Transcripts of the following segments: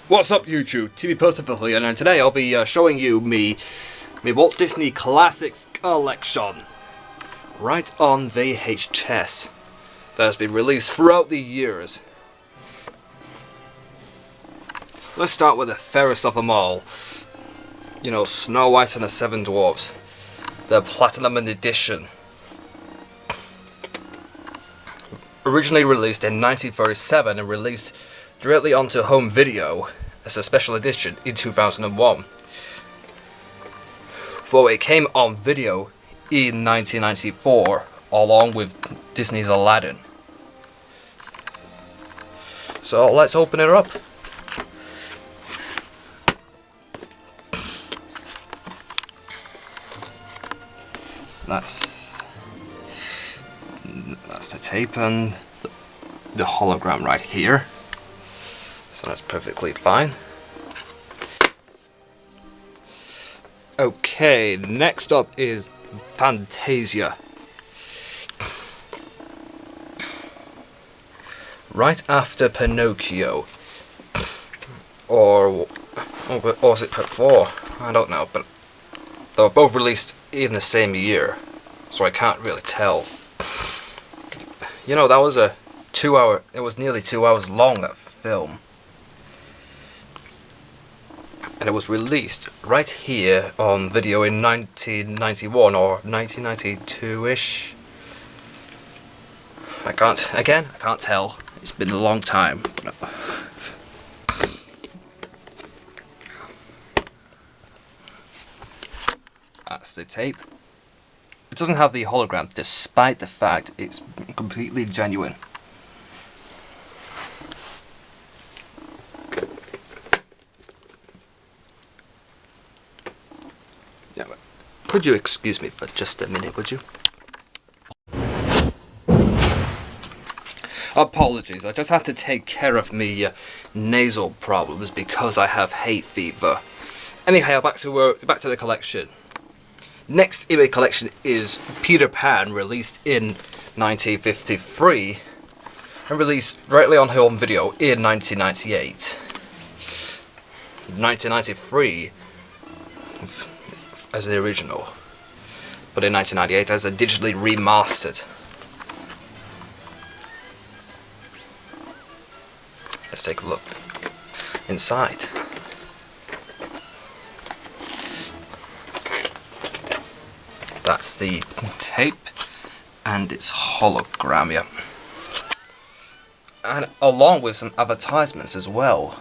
What's up YouTube, TV Poster here, and today I'll be showing you me Walt Disney Classics collection. Right on VHS. That has been released throughout the years. Let's start with the fairest of them all. You know, Snow White and the Seven Dwarfs. The Platinum Edition. Originally released in 1937 and released directly onto home video as a special edition in 2001. For it came on video in 1994 along with Disney's Aladdin. So let's open it up. That's the tape and the hologram right here. So that's perfectly fine. Okay, next up is Fantasia. Right after Pinocchio. Or was it before? I don't know, but they were both released in the same year, so I can't really tell. You know, that was it was nearly 2 hours long, that film. And it was released right here on video in 1991 or 1992-ish. I can't tell. It's been a long time. That's the tape. It doesn't have the hologram, despite the fact it's completely genuine. Yeah, but could you excuse me for just a minute, would you? Apologies, I just had to take care of me nasal problems because I have hay fever. Anyhow, back to the collection. Next in my collection is Peter Pan, released in 1953 and released directly on home video in 1998. 1993 as the original, but in 1998 as a digitally remastered. Let's take a look inside. That's the tape and its hologram, yeah. And along with some advertisements as well.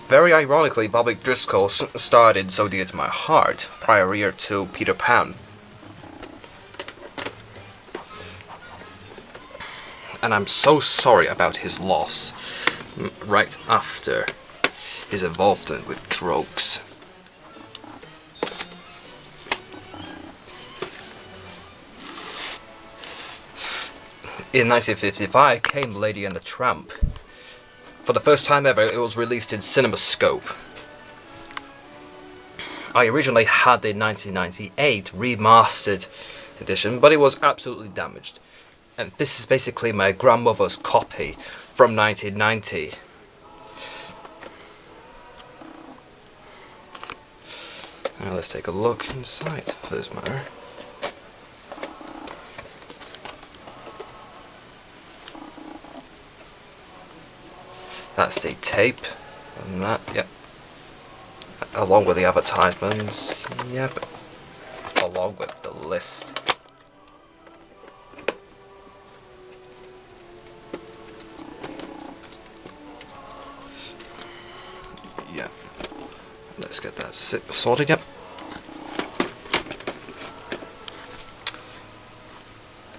Very ironically, Bobby Driscoll starred in So Dear to My Heart prior year to Peter Pan. And I'm so sorry about his loss right after his involvement with drugs. In 1955 came Lady and the Tramp. For the first time ever, it was released in CinemaScope. I originally had the 1998 remastered edition, but it was absolutely damaged. And this is basically my grandmother's copy from 1990. Now let's take a look inside for this matter. That's the tape, and that, yep. Along with the advertisements, yep. Along with the list. Yeah. Let's get that sorted, yep.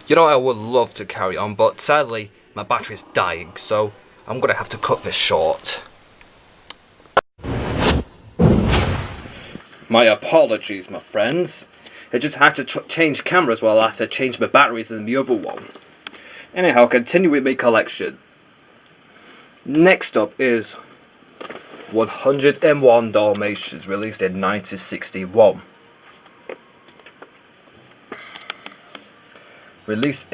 You know, I would love to carry on, but sadly, my battery's dying, so I'm gonna have to cut this short. My apologies, my friends. I just had to change cameras while I had to change my batteries in the other one. Anyhow, continue with my collection. Next up is 101 Dalmatians, released in 1961. Released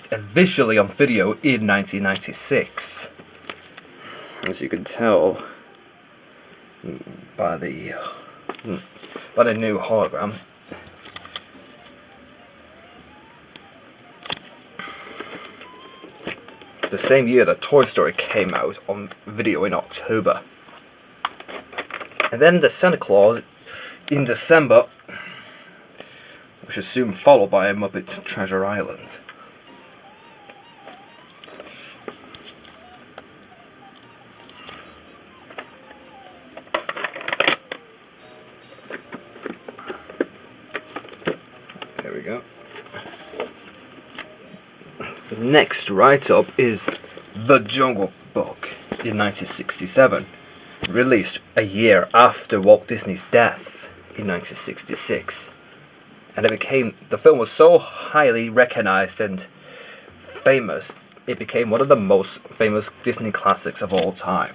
visually on video in 1996. As you can tell by the new hologram. The same year that Toy Story came out on video in October. And then the Santa Claus in December, which is soon followed by a Muppet Treasure Island. There we go. The next write-up is The Jungle Book in 1967, released a year after Walt Disney's death in 1966. And the film was so highly recognized and famous, it became one of the most famous Disney classics of all time.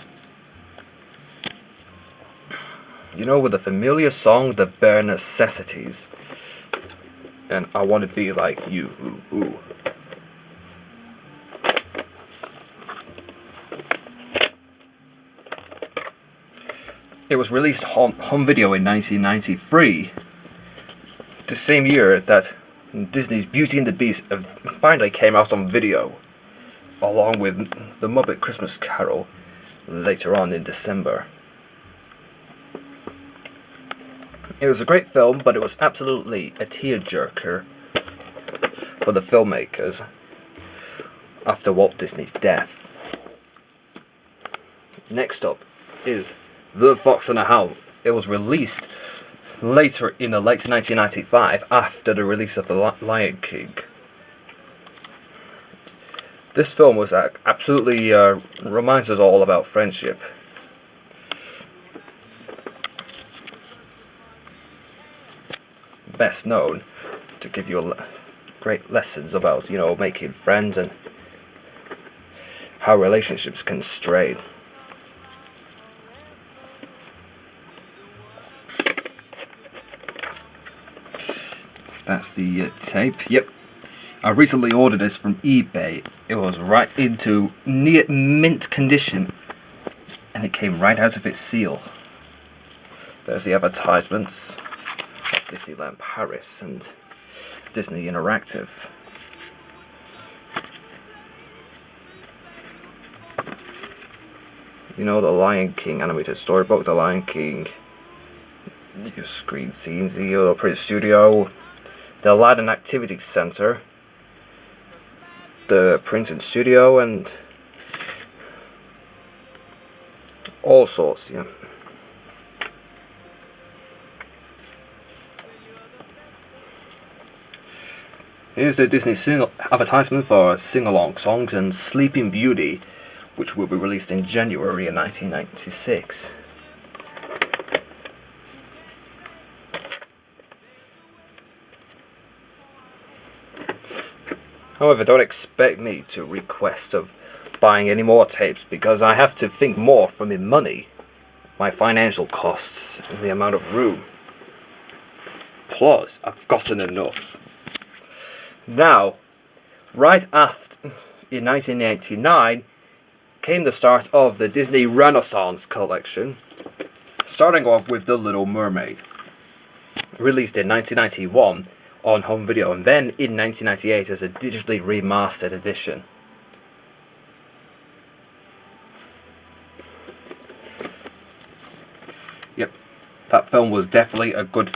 You know, with the familiar song, The Bare Necessities, and I Want to Be Like You, ooh, ooh. It was released on home video in 1993, the same year that Disney's Beauty and the Beast finally came out on video, along with The Muppet Christmas Carol later on in December. It was a great film, but it was absolutely a tearjerker for the filmmakers after Walt Disney's death. Next up is The Fox and the Hound. It was released later in the late 1995 after the release of The Lion King. This film was absolutely reminds us all about friendship. Best known to give you great lessons about, you know, making friends and how relationships can stray. That's the tape. Yep. I recently ordered this from eBay. It was right into near mint condition, and it came right out of its seal. There's the advertisements of Disneyland Paris and Disney Interactive. You know, the Lion King animated storybook, the Lion King, your screen scenes, the Opera Studio, the Aladdin Activity Center, the printing studio, and all sorts, yeah. Here's the Disney advertisement for sing-along songs and Sleeping Beauty, which will be released in January of 1996. However, don't expect me to request of buying any more tapes, because I have to think more from the money, my financial costs, and the amount of room. Plus, I've gotten enough. Now, right after, in 1989, came the start of the Disney Renaissance collection, starting off with The Little Mermaid, released in 1991 on home video, and then in 1998 as a digitally remastered edition. Yep, that film was definitely a good,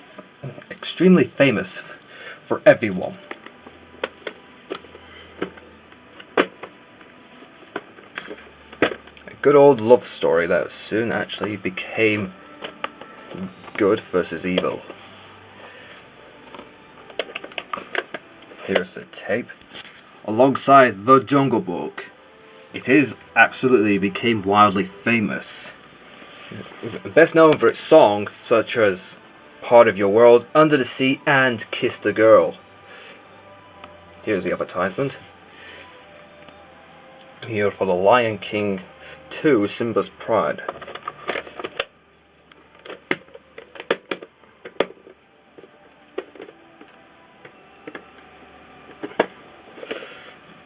extremely famous for everyone. A good old love story that soon actually became good versus evil. Here's the tape. Alongside The Jungle Book, it absolutely became wildly famous. Best known for its songs such as Part of Your World, Under the Sea, and Kiss the Girl. Here's the advertisement. here for The Lion King 2, Simba's Pride.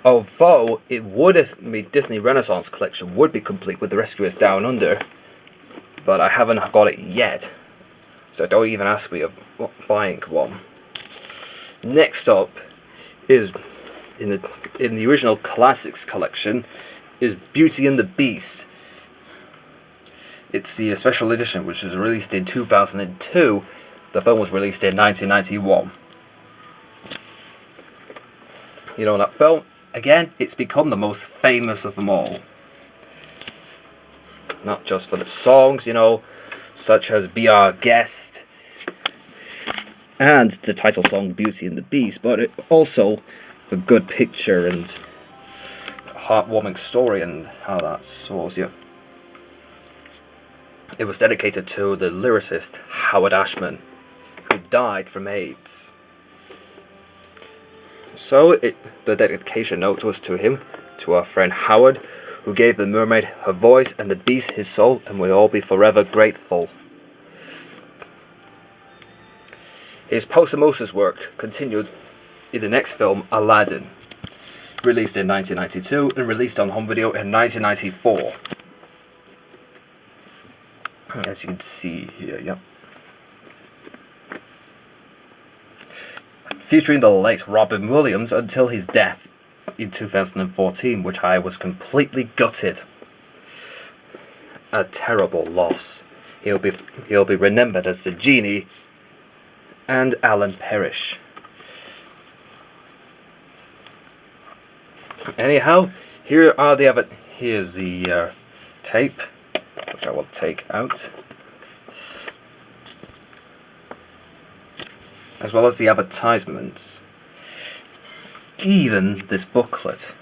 Although it would have made Disney Renaissance collection would be complete with The Rescuers Down Under, but I haven't got it yet, so don't even ask me of buying one. Next up is in the original Classics collection is Beauty and the Beast. It's the special edition, which was released in 2002. The film was released in 1991. You know that film? Again, it's become the most famous of them all. Not just for the songs, you know, such as Be Our Guest and the title song Beauty and the Beast, but also the good picture and heartwarming story and how that soars you. It was dedicated to the lyricist Howard Ashman, who died from AIDS. So the dedication note was to him, to our friend Howard, who gave the mermaid her voice and the beast his soul, and we'll all be forever grateful. His posthumous work continued in the next film, Aladdin, released in 1992 and released on home video in 1994. As you can see here, yep. Featuring the late Robin Williams until his death in 2014, which I was completely gutted. A terrible loss. He'll be remembered as the genie and Alan Parrish. Anyhow, here's the tape, which I will take out, as well as the advertisements, even this booklet.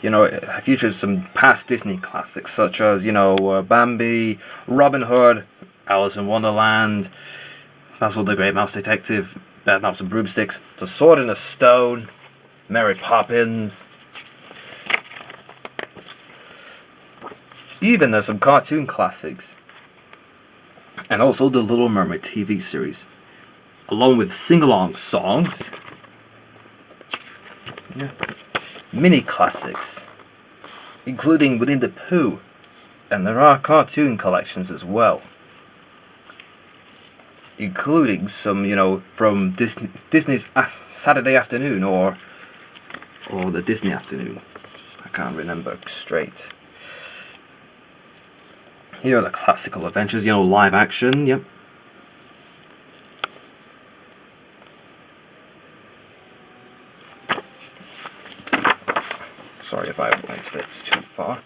You know, it features some past Disney classics such as, you know, Bambi, Robin Hood, Alice in Wonderland, Basil the Great Mouse Detective, Bad Mouse and Broomsticks, The Sword in the Stone, Mary Poppins. Even there's some cartoon classics, and also the Little Mermaid TV series, along with sing-along songs, mini classics, including Winnie the Pooh, and there are cartoon collections as well, including some, you know, from Disney's Saturday Afternoon or the Disney Afternoon. I can't remember straight. Here are the classical adventures, you know, live action, yep. Sorry if I went a bit too far.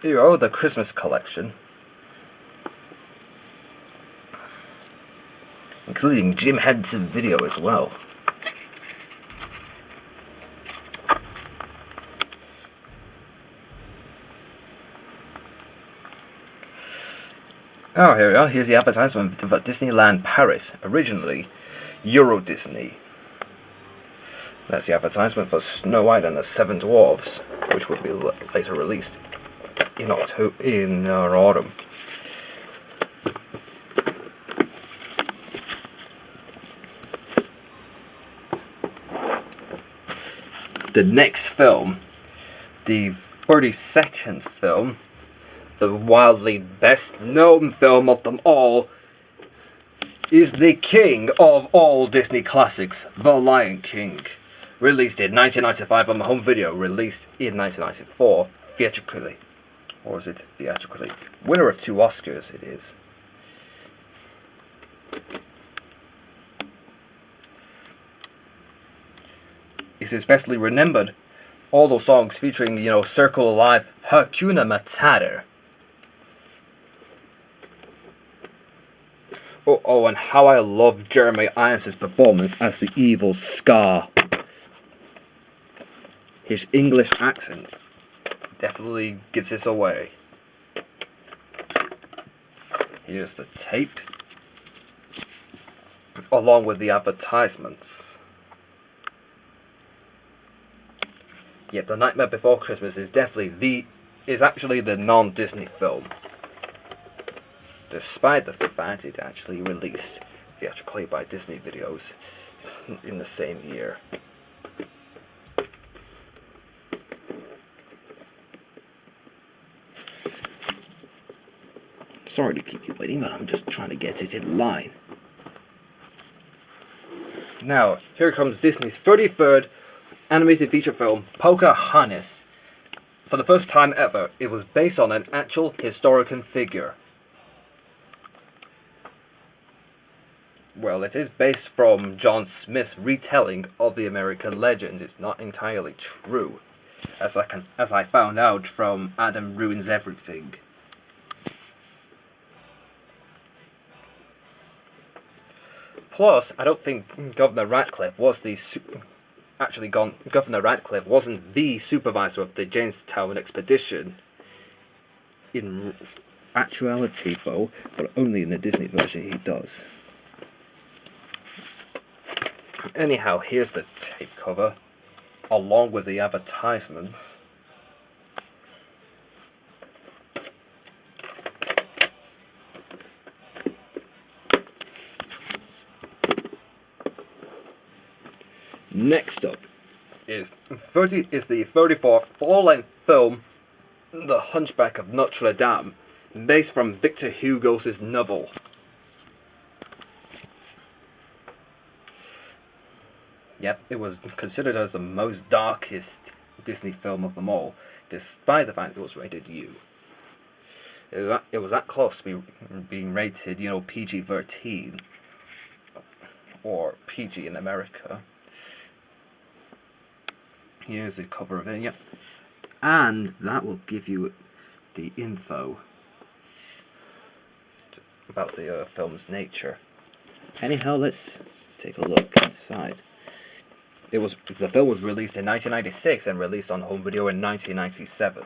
Here are the Christmas collection, including Jim Henson video as well. Oh, here we are. Here's the advertisement for Disneyland Paris, originally Euro Disney. That's the advertisement for Snow White and the Seven Dwarfs, which would be later released in autumn. The next film, the 32nd film, the wildly best known film of them all, is the king of all Disney classics, The Lion King. Released in 1995 on home video, released in 1994 theatrically. Or is it theatrically? Winner of 2 Oscars it is. It is bestly remembered. All those songs featuring, you know, Circle Alive, Hakuna Matata. Oh, and how I love Jeremy Irons' performance as the evil Scar. His English accent definitely gives this away. Here's the tape, along with the advertisements. Yep, The Nightmare Before Christmas is actually the non-Disney film, despite the fact it actually released theatrically by Disney Videos in the same year. Sorry to keep you waiting, but I'm just trying to get it in line. Now, here comes Disney's 33rd animated feature film, Pocahontas. For the first time ever, it was based on an actual historical figure. Well, it is based from John Smith's retelling of the American legend. It's not entirely true, as I found out from Adam Ruins Everything. Plus, I don't think Governor Radcliffe was Governor Radcliffe wasn't the supervisor of the Jamestown expedition. In actuality, though, but only in the Disney version he does. Anyhow, here's the tape cover, along with the advertisements. Next up is the 34th full-length film, The Hunchback of Notre Dame, based from Victor Hugo's novel. Yep, it was considered as the most darkest Disney film of them all, despite the fact it was rated U. It was that close to being rated, PG-13, or PG in America. Here's the cover of it, yep. And that will give you the info about the film's nature. Anyhow, let's take a look inside. The film was released in 1996 and released on home video in 1997.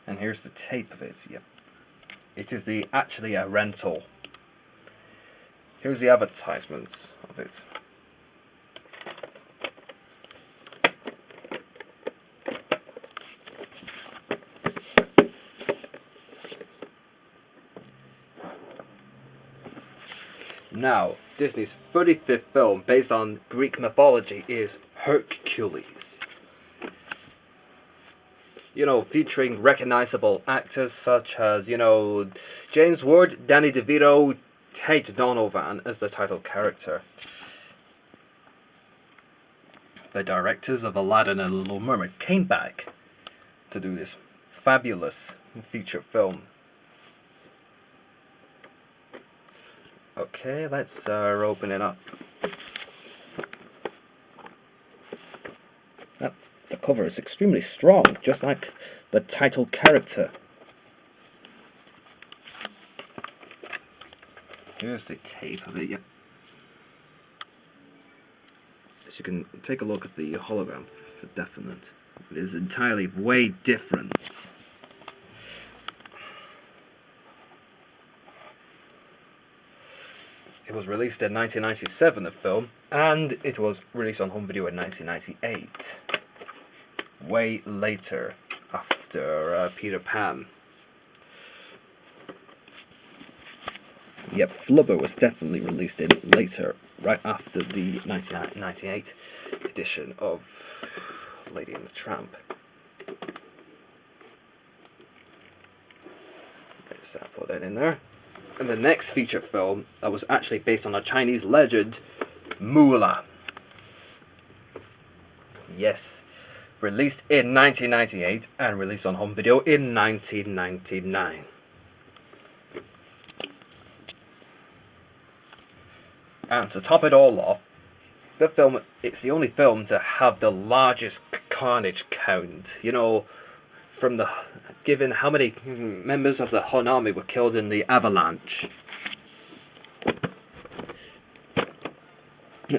And here's the tape of it, yep. It is actually a rental. Here's the advertisements of it. Now, Disney's 35th film based on Greek mythology is Hercules. Featuring recognizable actors such as, James Ward, Danny DeVito, Tate Donovan as the title character. The directors of Aladdin and Little Mermaid came back to do this fabulous feature film. Okay, let's open it up. The cover is extremely strong, just like the title character. Here's the tape of it, yep. As you can take a look at the hologram for definite. It is entirely way different. It was released in 1997, the film, and it was released on home video in 1998. Way later, after Peter Pan. Yep, Flubber was definitely released in later, right after the 1998 edition of Lady and the Tramp. Let's put that in there. And the next feature film that was actually based on a Chinese legend, Mulan. Yes, released in 1998 and released on home video in 1999. And to top it all off, it's the only film to have the largest carnage count. Given how many members of the Han Army were killed in the avalanche.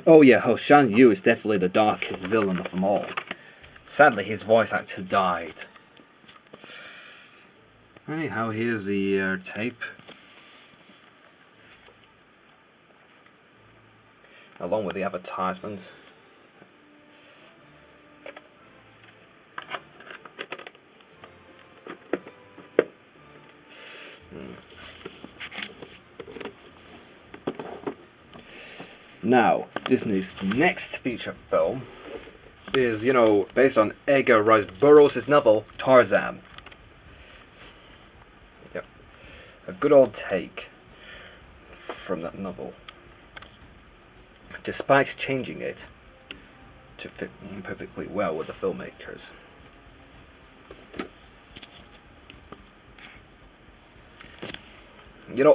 Oh yeah, Shan Yu is definitely the darkest villain of them all. Sadly, his voice actor died. Anyhow, here's the tape. along with the advertisement. Now, Disney's next feature film is, based on Edgar Rice Burroughs' novel Tarzan. Yep. A good old take from that novel, despite changing it to fit perfectly well with the filmmakers.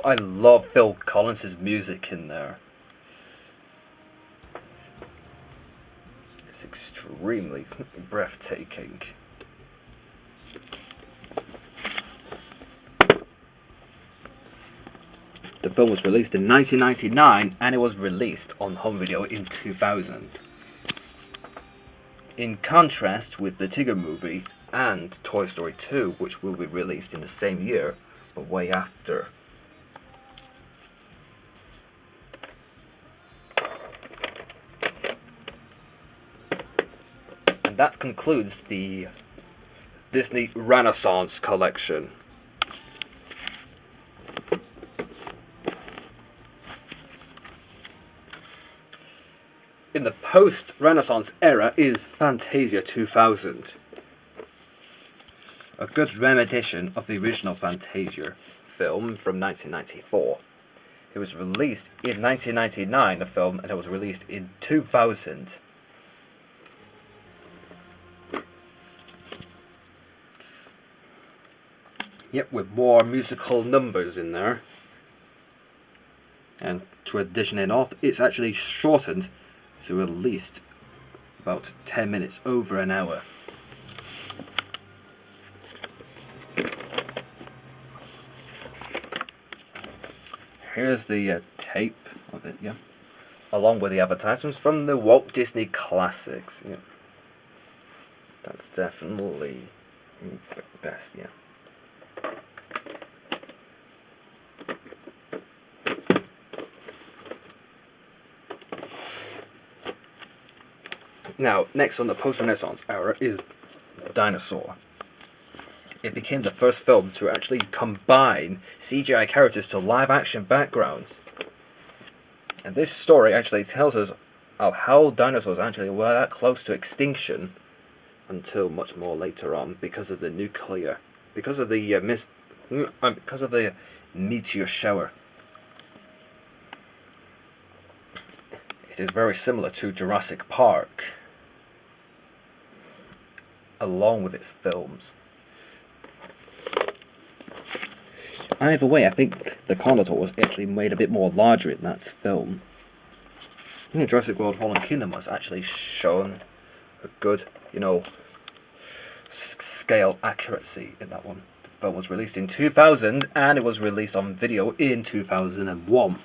I love Phil Collins' music in there. It's extremely breathtaking. The film was released in 1999 and it was released on home video in 2000. In contrast with the Tigger movie and Toy Story 2, which will be released in the same year, but way after. And that concludes the Disney Renaissance collection. In the post-Renaissance era is Fantasia 2000. A good rendition of the original Fantasia film from 1994. It was released in 1999, the film, and it was released in 2000. Yep, with more musical numbers in there. And to addition it off, it's actually shortened to at least about 10 minutes, over an hour. Here's the tape of it, yeah, along with the advertisements from the Walt Disney Classics. Yeah, that's definitely the best, yeah. Now, next on the post-Renaissance era is Dinosaur. It became the first film to actually combine CGI characters to live-action backgrounds. And this story actually tells us of how dinosaurs actually were that close to extinction until much more later on because of the meteor shower. It is very similar to Jurassic Park, along with its films. Either way, I think the Carnotaur was actually made a bit more larger in that film. Jurassic World Fallen Kingdom was actually shown a good, scale accuracy in that one. The film was released in 2000 and it was released on video in 2001.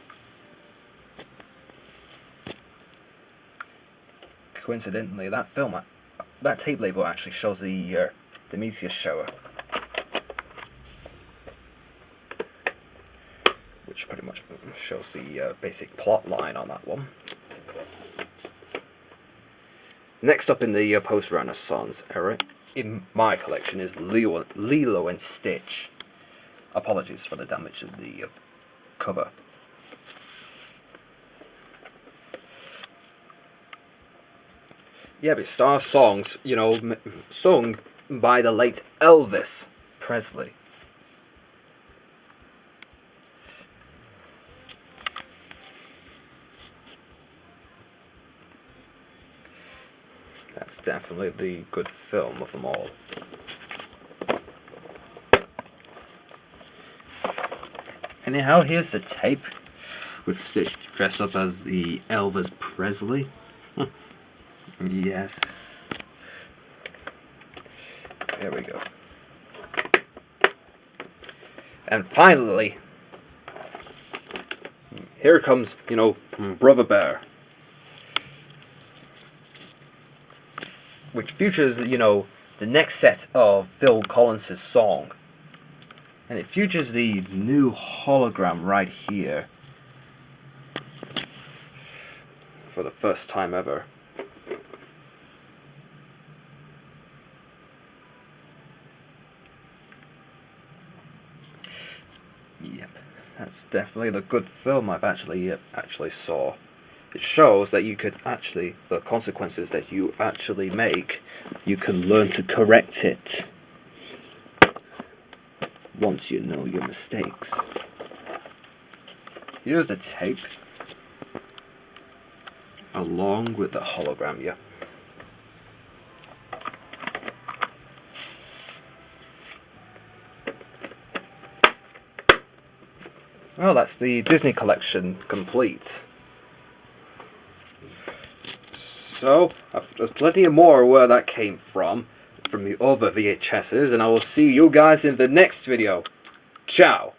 Coincidentally, that tape label actually shows the meteor shower, which pretty much shows the basic plot line on that one. Next up in the post-Renaissance era, in my collection, is Lilo and Stitch. Apologies for the damage of the cover. Yeah, but it stars songs, sung by the late Elvis Presley. That's definitely the good film of them all. Anyhow, here's the tape with Stitch dressed up as the Elvis Presley. Yes. There we go. And finally, here comes, Brother Bear. Which features, the next set of Phil Collins' song. And it features the new hologram right here. for the first time ever. Yep, that's definitely the good film I've actually saw. It shows that you could actually, the consequences that you actually make, you can learn to correct it once you know your mistakes. Here's the tape, along with the hologram, yeah. Well, that's the Disney collection complete. So, there's plenty more where that came from the other VHSs, and I will see you guys in the next video. Ciao!